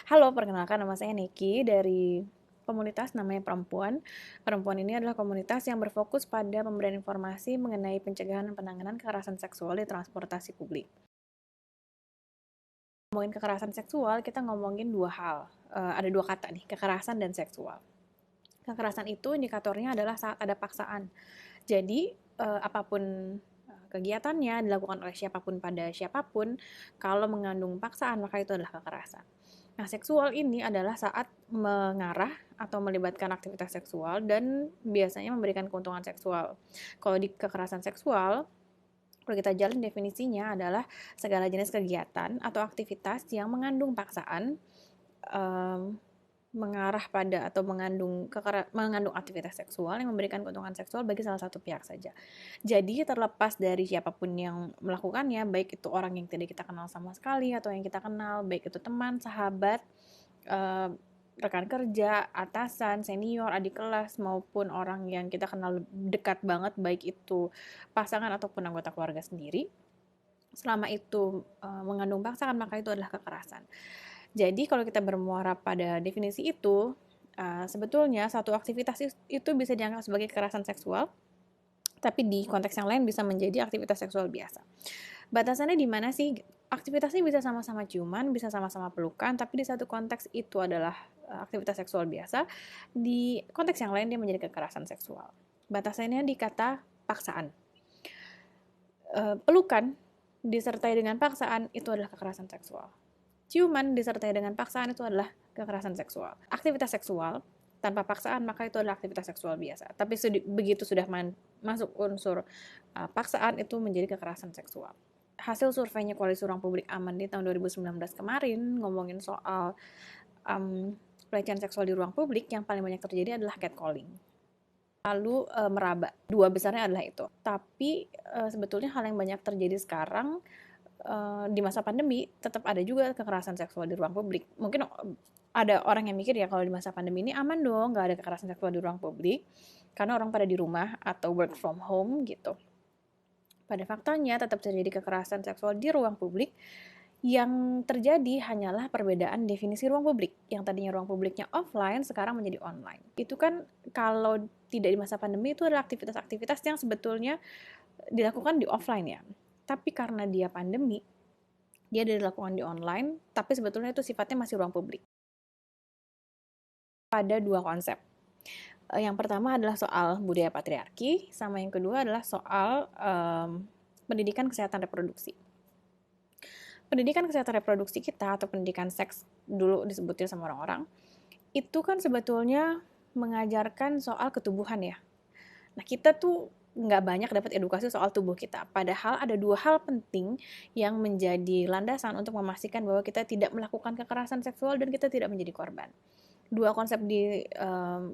Halo, perkenalkan nama saya Niki dari komunitas namanya Perempuan. Perempuan ini adalah komunitas yang berfokus pada pemberian informasi mengenai pencegahan dan penanganan kekerasan seksual di transportasi publik. Ngomongin kekerasan seksual, kita ngomongin dua hal. Ada dua kata nih, kekerasan dan seksual. Kekerasan itu indikatornya adalah saat ada paksaan. Jadi, apapun kegiatannya dilakukan oleh siapapun pada siapapun, kalau mengandung paksaan maka itu adalah kekerasan. Nah, seksual ini adalah saat mengarah atau melibatkan aktivitas seksual dan biasanya memberikan keuntungan seksual. Kalau di kekerasan seksual, kalau kita jalan definisinya adalah segala jenis kegiatan atau aktivitas yang mengandung paksaan, um, mengarah pada atau mengandung aktivitas seksual yang memberikan keuntungan seksual bagi salah satu pihak saja. Jadi terlepas dari siapapun yang melakukannya, baik itu orang yang tidak kita kenal sama sekali atau yang kita kenal, baik itu teman, sahabat, eh, rekan kerja, atasan, senior, adik kelas, maupun orang yang kita kenal dekat banget, baik itu pasangan ataupun anggota keluarga sendiri, selama itu mengandung paksaan maka itu adalah kekerasan. Jadi kalau kita bermuara pada definisi itu, sebetulnya satu aktivitas itu bisa dianggap sebagai kekerasan seksual, tapi di konteks yang lain bisa menjadi aktivitas seksual biasa. Batasannya di mana sih? Aktivitasnya bisa sama-sama ciuman, bisa sama-sama pelukan, tapi di satu konteks itu adalah aktivitas seksual biasa, di konteks yang lain dia menjadi kekerasan seksual. Batasannya di kata paksaan. Pelukan disertai dengan paksaan itu adalah kekerasan seksual. Ciuman disertai dengan paksaan itu adalah kekerasan seksual. Aktivitas seksual tanpa paksaan maka itu adalah aktivitas seksual biasa. Tapi begitu sudah masuk unsur paksaan itu menjadi kekerasan seksual. Hasil surveinya Koalisi Ruang Publik Aman di tahun 2019 kemarin ngomongin soal pelecehan seksual di ruang publik, yang paling banyak terjadi adalah catcalling. Lalu meraba. Dua besarnya adalah itu. Tapi sebetulnya hal yang banyak terjadi sekarang di masa pandemi tetap ada juga kekerasan seksual di ruang publik. Mungkin ada orang yang mikir ya kalau di masa pandemi ini aman dong, nggak ada kekerasan seksual di ruang publik karena orang pada di rumah atau work from home gitu. Pada faktanya tetap terjadi kekerasan seksual di ruang publik. Yang terjadi hanyalah perbedaan definisi ruang publik. Yang tadinya ruang publiknya offline, sekarang menjadi online. Itu kan kalau tidak di masa pandemi itu adalah aktivitas-aktivitas yang sebetulnya dilakukan di offline ya. Tapi karena dia pandemi, dia dilakukan di online, tapi sebetulnya itu sifatnya masih ruang publik. Pada dua konsep. Yang pertama adalah soal budaya patriarki, sama yang kedua adalah soal pendidikan kesehatan reproduksi. Pendidikan kesehatan reproduksi kita atau pendidikan seks dulu disebutin sama orang-orang, itu kan sebetulnya mengajarkan soal ketubuhan ya. Nah, kita tuh nggak banyak dapat edukasi soal tubuh kita. Padahal ada dua hal penting yang menjadi landasan untuk memastikan bahwa kita tidak melakukan kekerasan seksual dan kita tidak menjadi korban. Dua konsep di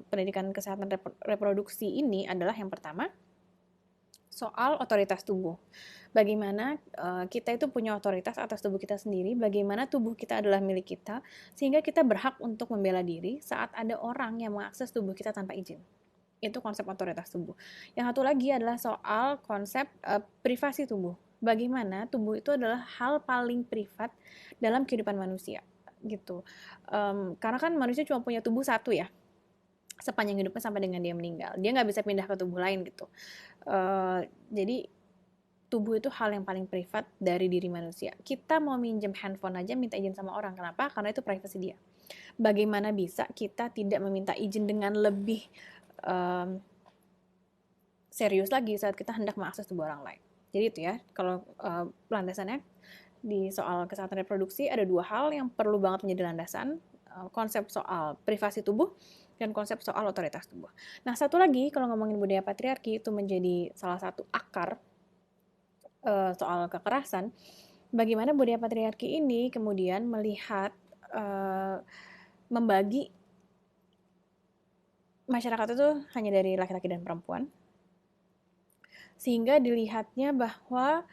pendidikan kesehatan reproduksi ini adalah yang pertama, soal otoritas tubuh. Bagaimana kita itu punya otoritas atas tubuh kita sendiri, bagaimana tubuh kita adalah milik kita, sehingga kita berhak untuk membela diri saat ada orang yang mengakses tubuh kita tanpa izin. Itu konsep otoritas tubuh. Yang satu lagi adalah soal konsep privasi tubuh. Bagaimana tubuh itu adalah hal paling privat dalam kehidupan manusia, gitu. Karena kan manusia cuma punya tubuh satu ya, sepanjang hidupnya sampai dengan dia meninggal. Dia nggak bisa pindah ke tubuh lain gitu. Jadi tubuh itu hal yang paling privat dari diri manusia. Kita mau minjem handphone aja minta izin sama orang. Kenapa? Karena itu privasi dia. Bagaimana bisa kita tidak meminta izin dengan lebih serius lagi saat kita hendak mengakses tubuh orang lain. Jadi itu ya, kalau landasannya di soal kesehatan reproduksi ada dua hal yang perlu banget menjadi landasan, konsep soal privasi tubuh dan konsep soal otoritas tubuh. Nah, satu lagi kalau ngomongin budaya patriarki itu menjadi salah satu akar soal kekerasan. Bagaimana budaya patriarki ini kemudian melihat membagi masyarakat itu hanya dari laki-laki dan perempuan, sehingga dilihatnya bahwa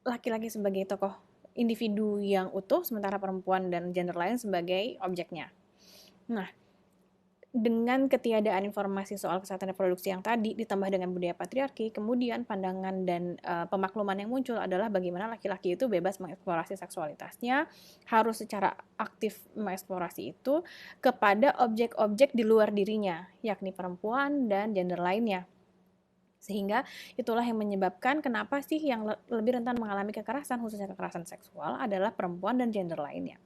laki-laki sebagai tokoh individu yang utuh, sementara perempuan dan gender lain sebagai objeknya. Nah, dengan ketiadaan informasi soal kesehatan reproduksi yang tadi, ditambah dengan budaya patriarki, kemudian pandangan dan pemakluman yang muncul adalah bagaimana laki-laki itu bebas mengeksplorasi seksualitasnya, harus secara aktif mengeksplorasi itu kepada objek-objek di luar dirinya, yakni perempuan dan gender lainnya. Sehingga itulah yang menyebabkan kenapa sih yang lebih rentan mengalami kekerasan, khususnya kekerasan seksual, adalah perempuan dan gender lainnya.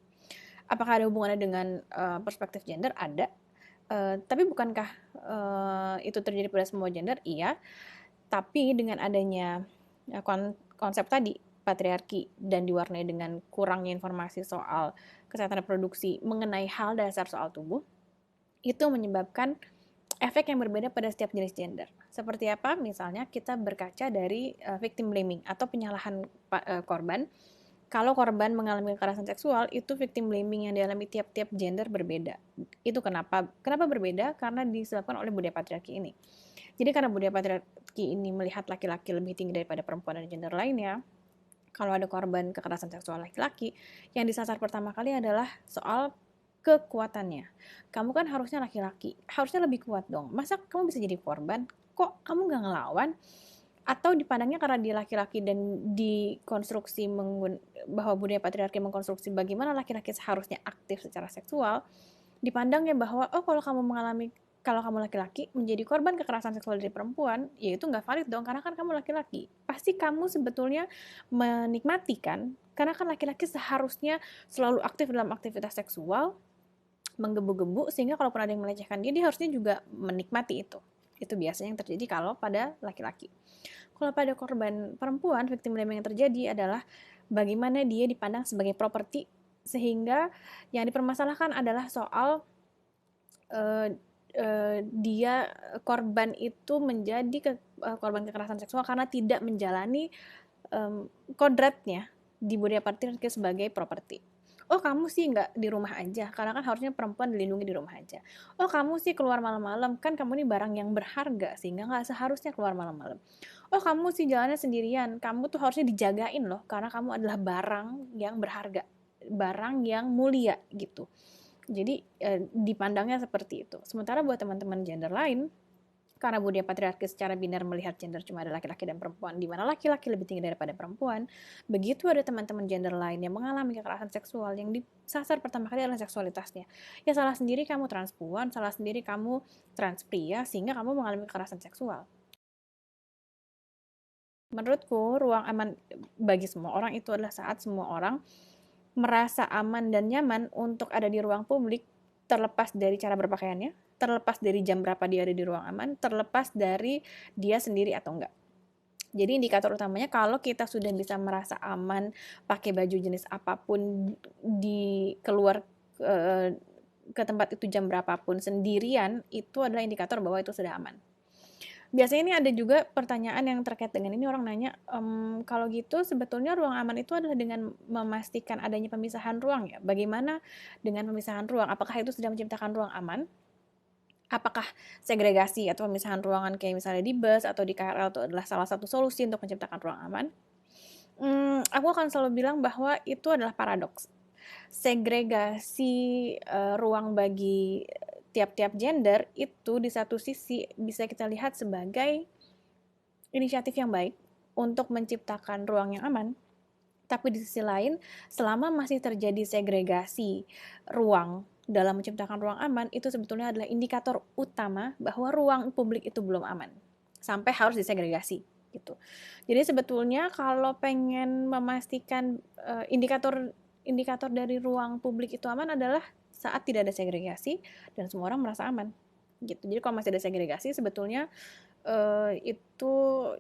Apakah ada hubungannya dengan perspektif gender? Ada. Tapi bukankah itu terjadi pada semua gender? Iya. Tapi dengan adanya konsep tadi, patriarki, dan diwarnai dengan kurangnya informasi soal kesehatan reproduksi mengenai hal dasar soal tubuh, itu menyebabkan efek yang berbeda pada setiap jenis gender. Seperti apa? Misalnya kita berkaca dari victim blaming atau penyalahan korban. Kalau korban mengalami kekerasan seksual, itu victim blaming yang dialami tiap-tiap gender berbeda. Itu kenapa? Kenapa berbeda? Karena disebabkan oleh budaya patriarki ini. Jadi karena budaya patriarki ini melihat laki-laki lebih tinggi daripada perempuan dan gender lainnya, kalau ada korban kekerasan seksual laki-laki, yang disasar pertama kali adalah soal kekuatannya. Kamu kan harusnya laki-laki, harusnya lebih kuat dong. Masa kamu bisa jadi korban? Kok kamu gak ngelawan? Atau dipandangnya karena dia laki-laki dan dikonstruksi bahwa budaya patriarki mengkonstruksi bagaimana laki-laki seharusnya aktif secara seksual, dipandangnya bahwa kalau kamu laki-laki menjadi korban kekerasan seksual dari perempuan, ya itu nggak valid dong, karena kan kamu laki-laki. Pasti kamu sebetulnya menikmati kan, karena kan laki-laki seharusnya selalu aktif dalam aktivitas seksual, menggebu-gebu, sehingga kalaupun ada yang melecehkan dia harusnya juga menikmati itu. Itu biasanya yang terjadi kalau pada laki-laki. Kalau pada korban perempuan, victim blaming yang terjadi adalah bagaimana dia dipandang sebagai properti, sehingga yang dipermasalahkan adalah soal dia korban itu menjadi korban kekerasan seksual karena tidak menjalani kodratnya di budaya patriarki sebagai properti. Oh kamu sih nggak di rumah aja, karena kan harusnya perempuan dilindungi di rumah aja. Oh kamu sih keluar malam-malam, kan kamu ini barang yang berharga, sehingga nggak seharusnya keluar malam-malam. Oh kamu sih jalannya sendirian, kamu tuh harusnya dijagain loh, karena kamu adalah barang yang berharga, barang yang mulia gitu. Jadi dipandangnya seperti itu. Sementara buat teman-teman gender lain, karena budaya patriarki secara biner melihat gender cuma ada laki-laki dan perempuan, di mana laki-laki lebih tinggi daripada perempuan, begitu ada teman-teman gender lain yang mengalami kekerasan seksual, yang disasar pertama kali adalah seksualitasnya. Ya salah sendiri kamu transpuan, salah sendiri kamu transpria, sehingga kamu mengalami kekerasan seksual. Menurutku, ruang aman bagi semua orang itu adalah saat semua orang merasa aman dan nyaman untuk ada di ruang publik, terlepas dari cara berpakaiannya, terlepas dari jam berapa dia ada di ruang aman, terlepas dari dia sendiri atau enggak. Jadi indikator utamanya kalau kita sudah bisa merasa aman pakai baju jenis apapun di keluar ke tempat itu jam berapapun sendirian, itu adalah indikator bahwa itu sudah aman. Biasanya ini ada juga pertanyaan yang terkait dengan ini, orang nanya, kalau gitu sebetulnya ruang aman itu adalah dengan memastikan adanya pemisahan ruang ya? Bagaimana dengan pemisahan ruang? Apakah itu sudah menciptakan ruang aman? Apakah segregasi atau pemisahan ruangan kayak misalnya di bus atau di KRL itu adalah salah satu solusi untuk menciptakan ruang aman? Aku akan selalu bilang bahwa itu adalah paradoks. Segregasi ruang bagi tiap-tiap gender itu di satu sisi bisa kita lihat sebagai inisiatif yang baik untuk menciptakan ruang yang aman, tapi di sisi lain, selama masih terjadi segregasi ruang dalam menciptakan ruang aman, itu sebetulnya adalah indikator utama bahwa ruang publik itu belum aman, sampai harus disegregasi gitu. Jadi sebetulnya kalau pengen memastikan indikator dari ruang publik itu aman adalah saat tidak ada segregasi dan semua orang merasa aman gitu. Jadi kalau masih ada segregasi sebetulnya itu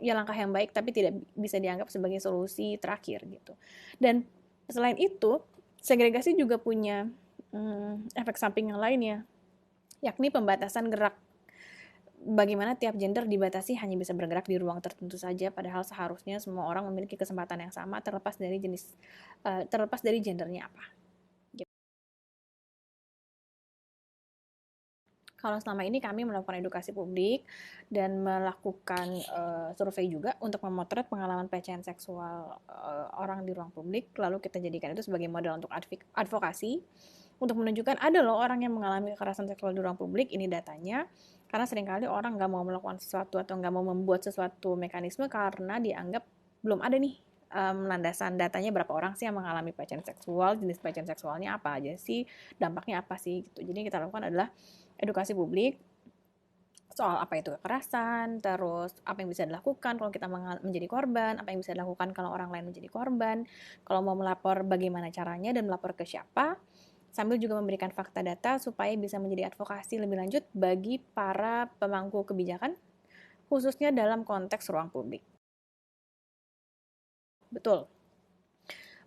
ya langkah yang baik, tapi tidak bisa dianggap sebagai solusi terakhir gitu. Dan selain itu, segregasi juga punya efek samping yang lainnya, yakni pembatasan gerak. Bagaimana tiap gender dibatasi hanya bisa bergerak di ruang tertentu saja, padahal seharusnya semua orang memiliki kesempatan yang sama terlepas dari gendernya apa. Kalau selama ini kami melakukan edukasi publik dan melakukan survei juga untuk memotret pengalaman pelecehan seksual orang di ruang publik, lalu kita jadikan itu sebagai modal untuk advokasi untuk menunjukkan ada loh orang yang mengalami kekerasan seksual di ruang publik, ini datanya. Karena seringkali orang nggak mau melakukan sesuatu atau nggak mau membuat sesuatu mekanisme karena dianggap belum ada nih landasan datanya berapa orang sih yang mengalami pelecehan seksual, jenis pelecehan seksualnya apa aja sih, dampaknya apa sih gitu. Jadi yang kita lakukan adalah edukasi publik soal apa itu kekerasan, terus apa yang bisa dilakukan kalau kita menjadi korban, apa yang bisa dilakukan kalau orang lain menjadi korban, kalau mau melapor bagaimana caranya dan melapor ke siapa, sambil juga memberikan fakta data supaya bisa menjadi advokasi lebih lanjut bagi para pemangku kebijakan, khususnya dalam konteks ruang publik. Betul.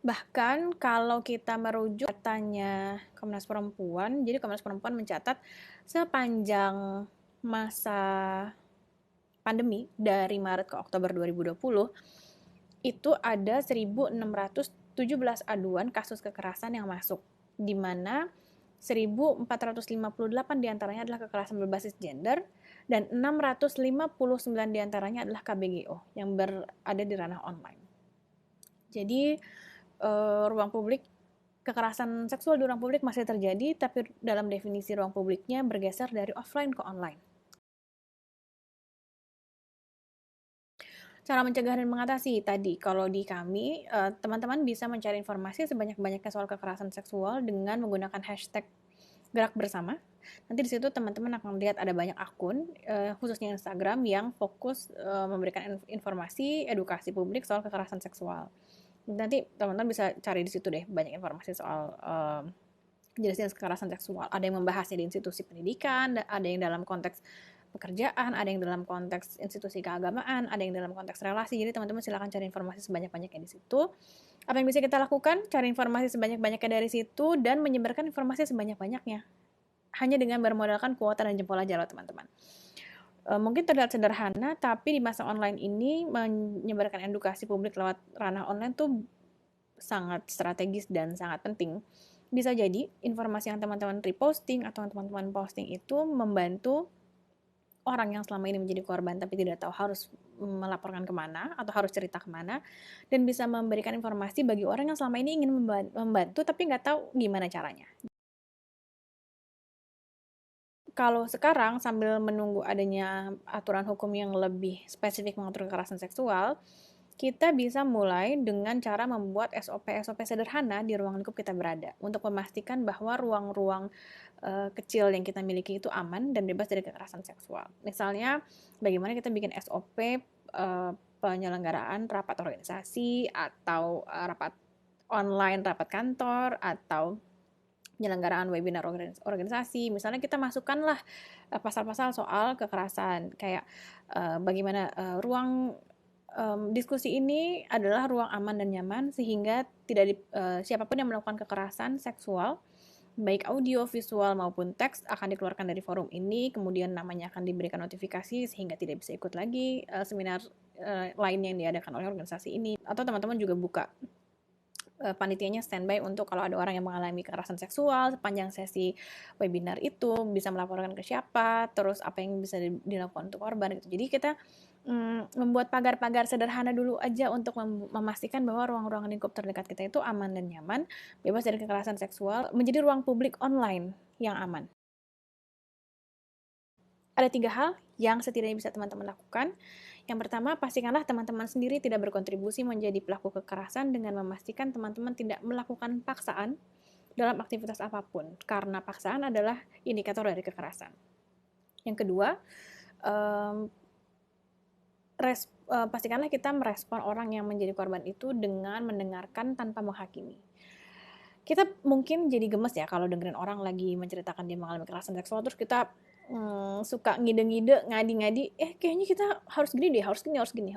Bahkan kalau kita merujuk datanya Komnas Perempuan, jadi Komnas Perempuan mencatat sepanjang masa pandemi dari Maret ke Oktober 2020 itu ada 1.617 aduan kasus kekerasan yang masuk, di mana 1.458 diantaranya adalah kekerasan berbasis gender dan 659 diantaranya adalah KBGO yang berada di ranah online. Jadi ruang publik, kekerasan seksual di ruang publik masih terjadi, tapi dalam definisi ruang publiknya bergeser dari offline ke online. Cara mencegah dan mengatasi tadi, kalau di kami, teman-teman bisa mencari informasi sebanyak-banyaknya soal kekerasan seksual dengan menggunakan hashtag gerak bersama. Nanti di situ teman-teman akan melihat ada banyak akun, khususnya Instagram yang fokus memberikan informasi edukasi publik soal kekerasan seksual. Nanti teman-teman bisa cari di situ deh banyak informasi soal jenis-jenis kekerasan seksual. Ada yang membahasnya di institusi pendidikan, ada yang dalam konteks pekerjaan, ada yang dalam konteks institusi keagamaan, ada yang dalam konteks relasi. Jadi teman-teman silakan cari informasi sebanyak-banyaknya di situ. Apa yang bisa kita lakukan? Cari informasi sebanyak-banyaknya dari situ dan menyebarkan informasi sebanyak-banyaknya. Hanya dengan bermodalkan kuota dan jempol aja loh teman-teman. Mungkin terlihat sederhana, tapi di masa online ini menyebarkan edukasi publik lewat ranah online tuh sangat strategis dan sangat penting. Bisa jadi informasi yang teman-teman reposting atau teman-teman posting itu membantu orang yang selama ini menjadi korban tapi tidak tahu harus melaporkan kemana atau harus cerita kemana, dan bisa memberikan informasi bagi orang yang selama ini ingin membantu tapi nggak tahu gimana caranya. Kalau sekarang sambil menunggu adanya aturan hukum yang lebih spesifik mengatur kekerasan seksual, kita bisa mulai dengan cara membuat SOP-SOP sederhana di ruang lingkup kita berada untuk memastikan bahwa ruang-ruang kecil yang kita miliki itu aman dan bebas dari kekerasan seksual. Misalnya, bagaimana kita bikin SOP penyelenggaraan rapat organisasi atau rapat online, rapat kantor, atau penyelenggaraan webinar organisasi. Misalnya kita masukkanlah pasal-pasal soal kekerasan, kayak bagaimana ruang diskusi ini adalah ruang aman dan nyaman sehingga tidak siapapun yang melakukan kekerasan seksual, baik audio, visual maupun teks, akan dikeluarkan dari forum ini, kemudian namanya akan diberikan notifikasi sehingga tidak bisa ikut lagi seminar lain yang diadakan oleh organisasi ini. Atau teman-teman juga buka panitianya standby untuk kalau ada orang yang mengalami kekerasan seksual sepanjang sesi webinar itu bisa melaporkan ke siapa, terus apa yang bisa dilakukan untuk korban gitu. Jadi kita membuat pagar-pagar sederhana dulu aja untuk memastikan bahwa ruang-ruang lingkup terdekat kita itu aman dan nyaman, bebas dari kekerasan seksual, menjadi ruang publik online yang aman. Ada 3 hal yang setidaknya bisa teman-teman lakukan. Yang pertama, pastikanlah teman-teman sendiri tidak berkontribusi menjadi pelaku kekerasan dengan memastikan teman-teman tidak melakukan paksaan dalam aktivitas apapun, karena paksaan adalah indikator dari kekerasan. Yang kedua, pastikanlah kita merespon orang yang menjadi korban itu dengan mendengarkan tanpa menghakimi. Kita mungkin jadi gemes ya kalau dengerin orang lagi menceritakan dia mengalami kekerasan seksual, terus kita suka ngide-ngide, ngadi-ngadi, kayaknya kita harus gini deh, harus gini.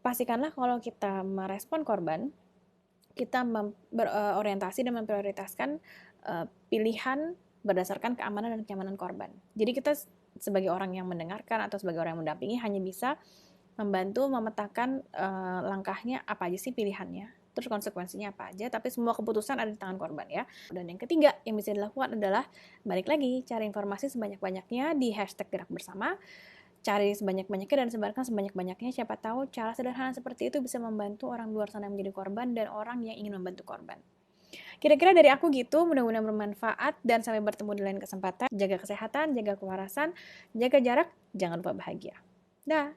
Pastikanlah kalau kita merespon korban, kita berorientasi dan memprioritaskan pilihan berdasarkan keamanan dan kenyamanan korban. Jadi kita sebagai orang yang mendengarkan atau sebagai orang yang mendampingi hanya bisa membantu memetakan langkahnya apa aja sih pilihannya, terus konsekuensinya apa aja, tapi semua keputusan ada di tangan korban ya. Dan yang ketiga yang bisa dilakukan adalah balik lagi cari informasi sebanyak-banyaknya di hashtag gerak bersama, cari sebanyak-banyaknya dan sebarkan sebanyak-banyaknya. Siapa tahu cara sederhana seperti itu bisa membantu orang luar sana yang menjadi korban dan orang yang ingin membantu korban. Kira-kira dari aku gitu, mudah-mudahan bermanfaat dan sampai bertemu di lain kesempatan. Jaga kesehatan, jaga kewarasan, jaga jarak, jangan lupa bahagia. Dah.